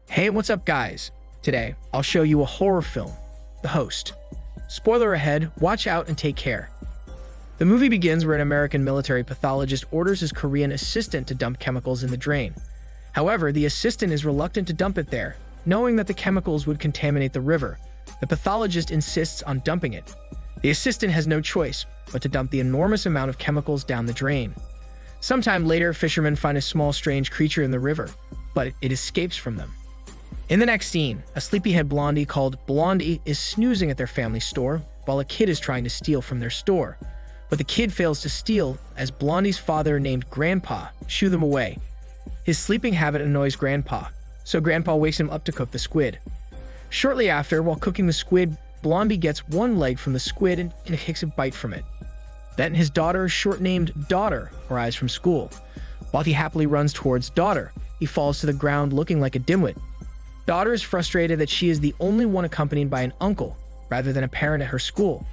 Hey, what's up guys? Today, I'll show you a horror film, The Host. Spoiler ahead, watch out and take care. The movie begins where an American military pathologist orders his Korean assistant to dump chemicals in the drain. However, the assistant is reluctant to dump it there, knowing that the chemicals would contaminate the river. The pathologist insists on dumping it. The assistant has no choice but to dump the enormous amount of chemicals down the drain. Sometime later, fishermen find a small strange creature in the river, but it escapes from them. In the next scene, a sleepyhead blondie called Blondie is snoozing at their family store while a kid is trying to steal from their store. But the kid fails to steal as Blondie's father named Grandpa shoo them away. His sleeping habit annoys Grandpa, so Grandpa wakes him up to cook the squid. Shortly after, while cooking the squid, Blondie gets one leg from the squid and takes a bite from it. Then his daughter, short-named Daughter, arrives from school. While he happily runs towards Daughter, he falls to the ground looking like a dimwit. Daughter is frustrated that she is the only one accompanied by an uncle, rather than a parent at her school.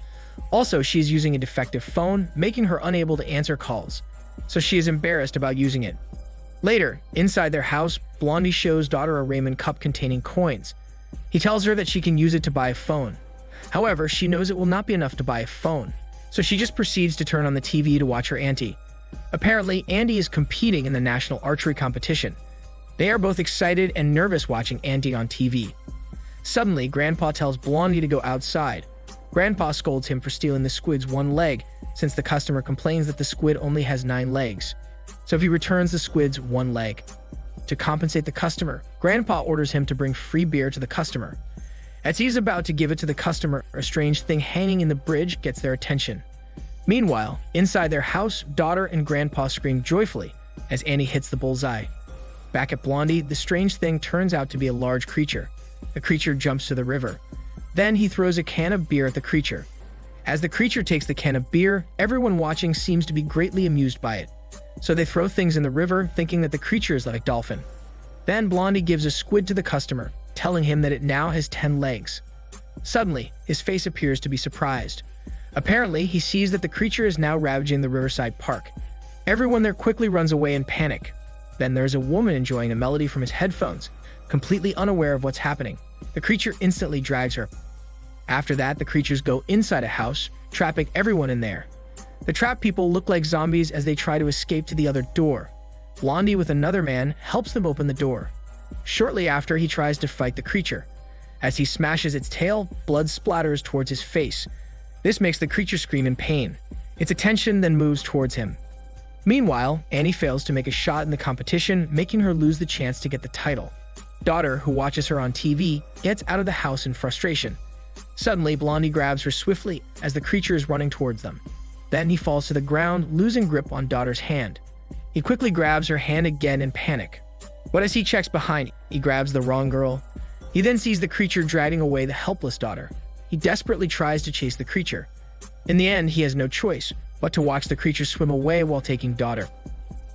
Also, she is using a defective phone, making her unable to answer calls, so she is embarrassed about using it. Later, inside their house, Blondie shows Daughter a Raymond cup containing coins. He tells her that she can use it to buy a phone. However, she knows it will not be enough to buy a phone, so she just proceeds to turn on the TV to watch her auntie. Apparently, Andy is competing in the national archery competition. They are both excited and nervous watching Andy on TV. Suddenly, Grandpa tells Blondie to go outside. Grandpa scolds him for stealing the squid's one leg, since the customer complains that the squid only has 9 legs. So he returns the squid's one leg. To compensate the customer, Grandpa orders him to bring free beer to the customer. As he's about to give it to the customer, a strange thing hanging in the bridge gets their attention. Meanwhile, inside their house, Daughter and Grandpa scream joyfully as Annie hits the bullseye. Back at Blondie, the strange thing turns out to be a large creature. The creature jumps to the river. Then he throws a can of beer at the creature. As the creature takes the can of beer, everyone watching seems to be greatly amused by it. So they throw things in the river, thinking that the creature is like a dolphin. Then Blondie gives a squid to the customer, telling him that it now has 10 legs. Suddenly, his face appears to be surprised. Apparently, he sees that the creature is now ravaging the riverside park. Everyone there quickly runs away in panic. Then there's a woman enjoying a melody from his headphones, completely unaware of what's happening. The creature instantly drags her. After that, the creatures go inside a house, trapping everyone in there. The trapped people look like zombies as they try to escape to the other door. Blondie, with another man, helps them open the door. Shortly after, he tries to fight the creature. As he smashes its tail, blood splatters towards his face. This makes the creature scream in pain. Its attention then moves towards him. Meanwhile, Annie fails to make a shot in the competition, making her lose the chance to get the title. Daughter, who watches her on TV, gets out of the house in frustration. Suddenly, Blondie grabs her swiftly as the creature is running towards them. Then he falls to the ground, losing grip on Daughter's hand. He quickly grabs her hand again in panic. But as he checks behind, he grabs the wrong girl. He then sees the creature dragging away the helpless Daughter. He desperately tries to chase the creature. In the end, he has no choice but to watch the creature swim away while taking Daughter.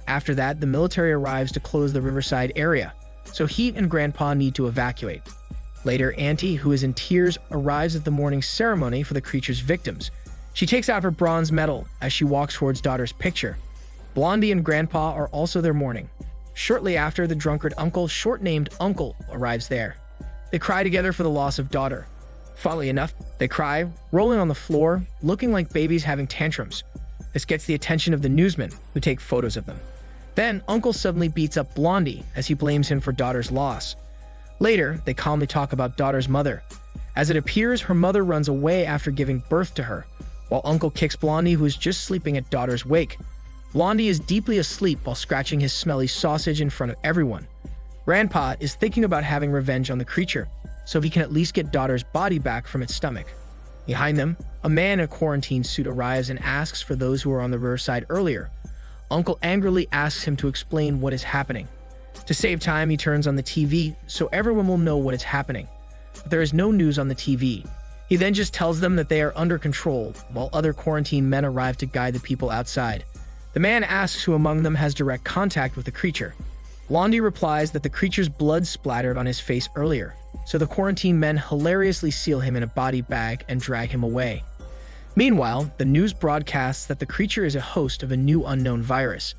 After that, the military arrives to close the riverside area, so he and Grandpa need to evacuate. Later, Auntie, who is in tears, arrives at the mourning ceremony for the creature's victims. She takes out her bronze medal as she walks towards Daughter's picture. Blondie and Grandpa are also there mourning. Shortly after, the drunkard uncle, short-named Uncle, arrives there. They cry together for the loss of Daughter. Funnily enough, they cry, rolling on the floor, looking like babies having tantrums. This gets the attention of the newsmen, who take photos of them. Then, Uncle suddenly beats up Blondie as he blames him for Daughter's loss. Later, they calmly talk about Daughter's mother. As it appears, her mother runs away after giving birth to her, while Uncle kicks Blondie, who is just sleeping at Daughter's wake. Blondie is deeply asleep while scratching his smelly sausage in front of everyone. Grandpa is thinking about having revenge on the creature, so he can at least get Daughter's body back from its stomach. Behind them, a man in a quarantine suit arrives and asks for those who were on the riverside earlier. Uncle angrily asks him to explain what is happening. To save time, he turns on the TV so everyone will know what is happening. But there is no news on the TV. He then just tells them that they are under control, while other quarantine men arrive to guide the people outside. The man asks who among them has direct contact with the creature. Blondie replies that the creature's blood splattered on his face earlier, so the quarantine men hilariously seal him in a body bag and drag him away. Meanwhile, the news broadcasts that the creature is a host of a new unknown virus.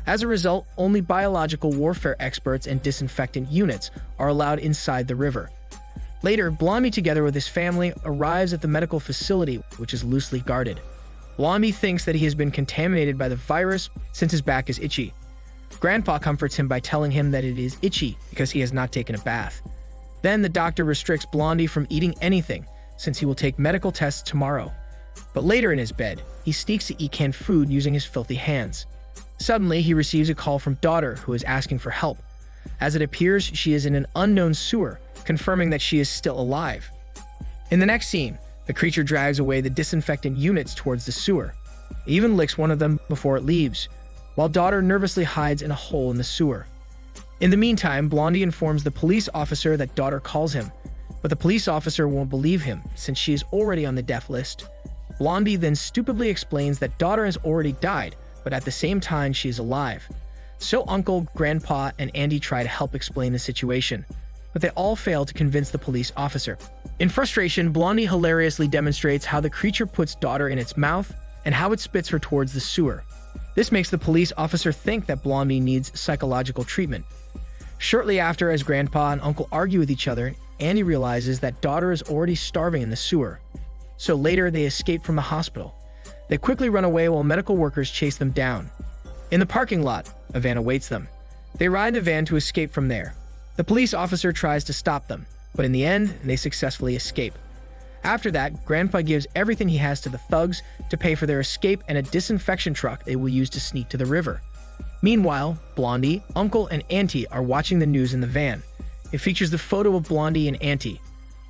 As a result, only biological warfare experts and disinfectant units are allowed inside the river. Later, Blondie, together with his family, arrives at the medical facility, which is loosely guarded. Blondie thinks that he has been contaminated by the virus since his back is itchy. Grandpa comforts him by telling him that it is itchy because he has not taken a bath. Then the doctor restricts Blondie from eating anything, since he will take medical tests tomorrow. But later in his bed, he sneaks to eat canned food using his filthy hands. Suddenly, he receives a call from Daughter, who is asking for help. As it appears, she is in an unknown sewer, confirming that she is still alive. In the next scene, the creature drags away the disinfectant units towards the sewer. It even licks one of them before it leaves, while Daughter nervously hides in a hole in the sewer. In the meantime, Blondie informs the police officer that Daughter calls him, but the police officer won't believe him since she is already on the death list. Blondie then stupidly explains that Daughter has already died, but at the same time she is alive. So Uncle, Grandpa, and Andy try to help explain the situation, but they all fail to convince the police officer. In frustration, Blondie hilariously demonstrates how the creature puts Daughter in its mouth and how it spits her towards the sewer. This makes the police officer think that Blondie needs psychological treatment. Shortly after, as Grandpa and Uncle argue with each other, Andy realizes that Daughter is already starving in the sewer. So later, they escape from the hospital. They quickly run away while medical workers chase them down. In the parking lot, a van awaits them. They ride the van to escape from there. The police officer tries to stop them, but in the end, they successfully escape. After that, Grandpa gives everything he has to the thugs to pay for their escape and a disinfection truck they will use to sneak to the river. Meanwhile, Blondie, Uncle, and Auntie are watching the news in the van. It features the photo of Blondie and Auntie.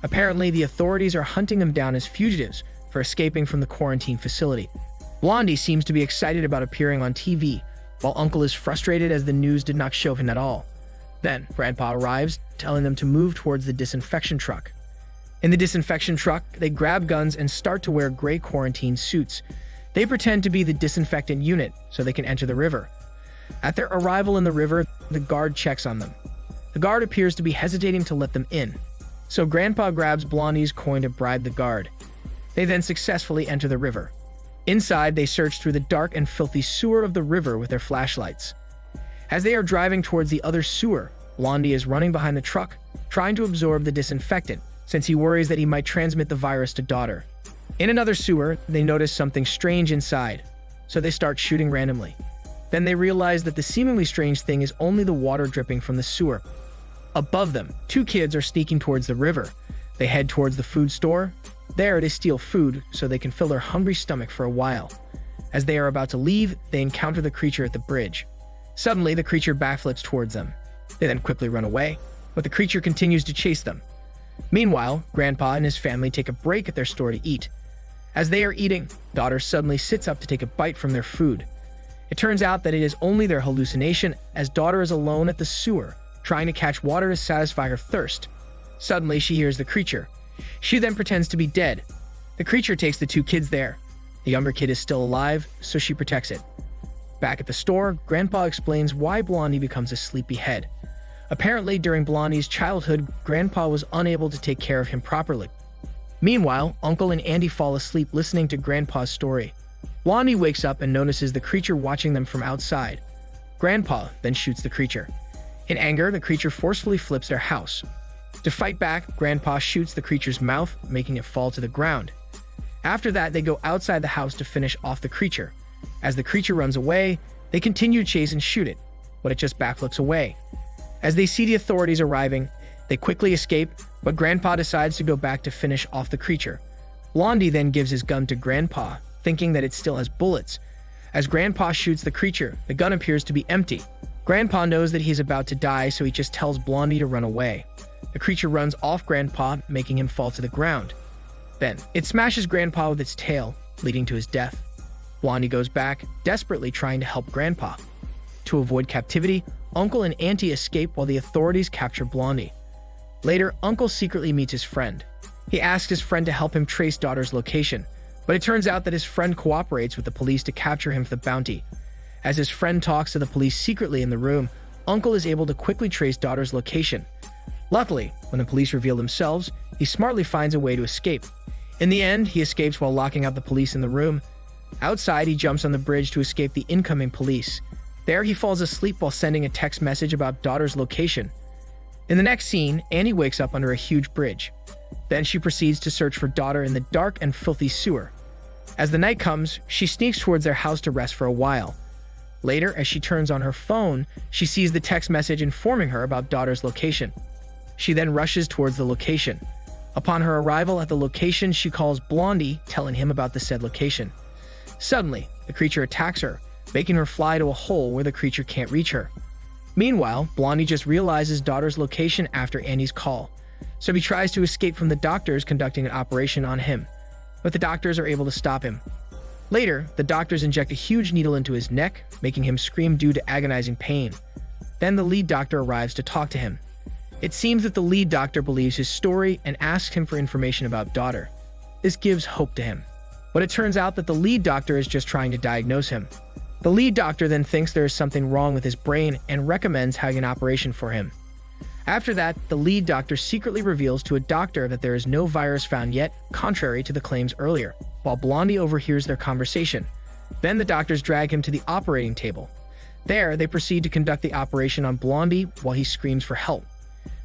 Apparently, the authorities are hunting them down as fugitives for escaping from the quarantine facility. Blondie seems to be excited about appearing on TV, while Uncle is frustrated as the news did not show him at all. Then, Grandpa arrives, telling them to move towards the disinfection truck. In the disinfection truck, they grab guns and start to wear gray quarantine suits. They pretend to be the disinfectant unit so they can enter the river. At their arrival in the river, the guard checks on them. The guard appears to be hesitating to let them in, so Grandpa grabs Blondie's coin to bribe the guard. They then successfully enter the river. Inside, they search through the dark and filthy sewer of the river with their flashlights. As they are driving towards the other sewer, Blondie is running behind the truck, trying to absorb the disinfectant, since he worries that he might transmit the virus to Daughter. In another sewer, they notice something strange inside, so they start shooting randomly. Then they realize that the seemingly strange thing is only the water dripping from the sewer. Above them, two kids are sneaking towards the river. They head towards the food store. There, they steal food so they can fill their hungry stomach for a while. As they are about to leave, they encounter the creature at the bridge. Suddenly, the creature backflips towards them. They then quickly run away, but the creature continues to chase them. Meanwhile, Grandpa and his family take a break at their store to eat. As they are eating, Daughter suddenly sits up to take a bite from their food. It turns out that it is only their hallucination, as Daughter is alone at the sewer, trying to catch water to satisfy her thirst. Suddenly, she hears the creature. She then pretends to be dead. The creature takes the two kids there. The younger kid is still alive, so she protects it. Back at the store, Grandpa explains why Blondie becomes a sleepyhead. Apparently, during Blondie's childhood, Grandpa was unable to take care of him properly. Meanwhile, Uncle and Andy fall asleep listening to Grandpa's story. Blondie wakes up and notices the creature watching them from outside. Grandpa then shoots the creature. In anger, the creature forcefully flips their house. To fight back, Grandpa shoots the creature's mouth, making it fall to the ground. After that, they go outside the house to finish off the creature. As the creature runs away, they continue to chase and shoot it, but it just backflips away. As they see the authorities arriving, they quickly escape, but Grandpa decides to go back to finish off the creature. Blondie then gives his gun to Grandpa, thinking that it still has bullets. As Grandpa shoots the creature, the gun appears to be empty. Grandpa knows that he's about to die, so he just tells Blondie to run away. The creature runs off Grandpa, making him fall to the ground. Then, it smashes Grandpa with its tail, leading to his death. Blondie goes back, desperately trying to help Grandpa. To avoid captivity, Uncle and Auntie escape while the authorities capture Blondie. Later, Uncle secretly meets his friend. He asks his friend to help him trace Daughter's location, but it turns out that his friend cooperates with the police to capture him for the bounty. As his friend talks to the police secretly in the room, Uncle is able to quickly trace Daughter's location. Luckily, when the police reveal themselves, he smartly finds a way to escape. In the end, he escapes while locking out the police in the room. Outside, he jumps on the bridge to escape the incoming police. There, he falls asleep while sending a text message about daughter's location. In the next scene, Annie wakes up under a huge bridge. Then she proceeds to search for daughter in the dark and filthy sewer. As the night comes, she sneaks towards their house to rest for a while. Later, as she turns on her phone, she sees the text message informing her about daughter's location. She then rushes towards the location. Upon her arrival at the location, she calls Blondie, telling him about the said location. Suddenly, the creature attacks her, making her fly to a hole where the creature can't reach her. Meanwhile, Blondie just realizes daughter's location after Annie's call, so he tries to escape from the doctors conducting an operation on him, but the doctors are able to stop him. Later, the doctors inject a huge needle into his neck, making him scream due to agonizing pain. Then the lead doctor arrives to talk to him. It seems that the lead doctor believes his story and asks him for information about daughter. This gives hope to him. But it turns out that the lead doctor is just trying to diagnose him. The lead doctor then thinks there is something wrong with his brain and recommends having an operation for him. After that, the lead doctor secretly reveals to a doctor that there is no virus found yet, contrary to the claims earlier, while Blondie overhears their conversation. Then the doctors drag him to the operating table. There, they proceed to conduct the operation on Blondie while he screams for help.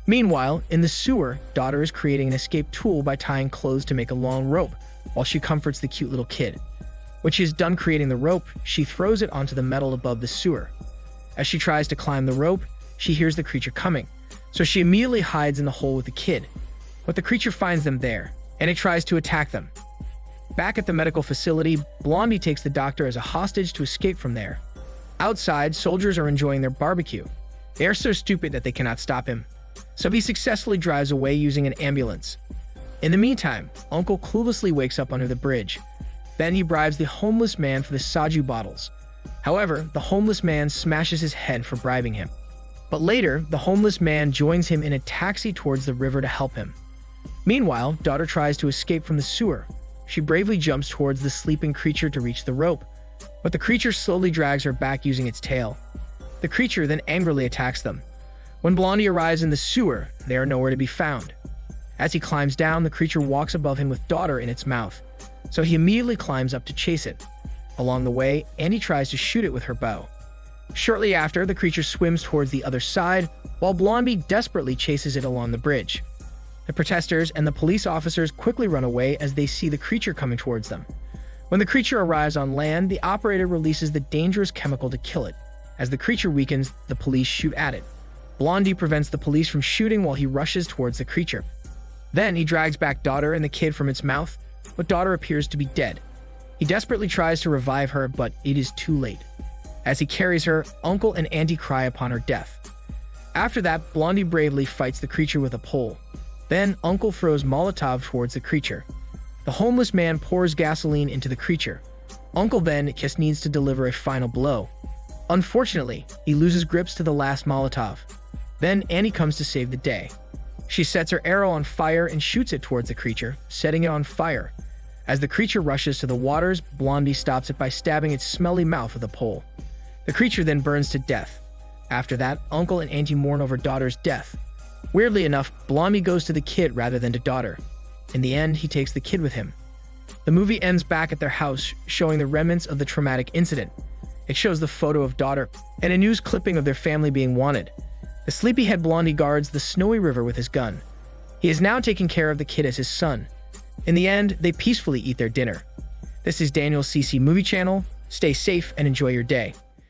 Meanwhile, in the sewer, daughter is creating an escape tool by tying clothes to make a long rope, while she comforts the cute little kid. When she is done creating the rope, she throws it onto the metal above the sewer. As she tries to climb the rope, she hears the creature coming, so she immediately hides in the hole with the kid. But the creature finds them there, and it tries to attack them. Back at the medical facility, Blondie takes the doctor as a hostage to escape from there. Outside, soldiers are enjoying their barbecue. They are so stupid that they cannot stop him, so he successfully drives away using an ambulance. In the meantime, Uncle cluelessly wakes up under the bridge. Then he bribes the homeless man for the soju bottles. However, the homeless man smashes his head for bribing him. But later, the homeless man joins him in a taxi towards the river to help him. Meanwhile, daughter tries to escape from the sewer. She bravely jumps towards the sleeping creature to reach the rope, but the creature slowly drags her back using its tail. The creature then angrily attacks them. When Blondie arrives in the sewer, they are nowhere to be found. As he climbs down, the creature walks above him with daughter in its mouth, so he immediately climbs up to chase it. Along the way, Annie tries to shoot it with her bow. Shortly after, the creature swims towards the other side, while Blondie desperately chases it along the bridge. The protesters and the police officers quickly run away as they see the creature coming towards them. When the creature arrives on land, the operator releases the dangerous chemical to kill it. As the creature weakens, the police shoot at it. Blondie prevents the police from shooting while he rushes towards the creature. Then he drags back daughter and the kid from its mouth, but daughter appears to be dead. He desperately tries to revive her, but it is too late. As he carries her, Uncle and Auntie cry upon her death. After that, Blondie bravely fights the creature with a pole. Then Uncle throws Molotov towards the creature. The homeless man pours gasoline into the creature. Uncle then just needs to deliver a final blow. Unfortunately, he loses grips to the last Molotov. Then Annie comes to save the day. She sets her arrow on fire and shoots it towards the creature, setting it on fire. As the creature rushes to the waters, Blondie stops it by stabbing its smelly mouth with a pole. The creature then burns to death. After that, Uncle and Auntie mourn over daughter's death. Weirdly enough, Blondie goes to the kid rather than to daughter. In the end, he takes the kid with him. The movie ends back at their house, showing the remnants of the traumatic incident. It shows the photo of daughter and a news clipping of their family being wanted. The sleepyhead Blondie guards the snowy river with his gun. He is now taking care of the kid as his son. In the end, they peacefully eat their dinner. This is Daniel CC Movie Channel. Stay safe and enjoy your day.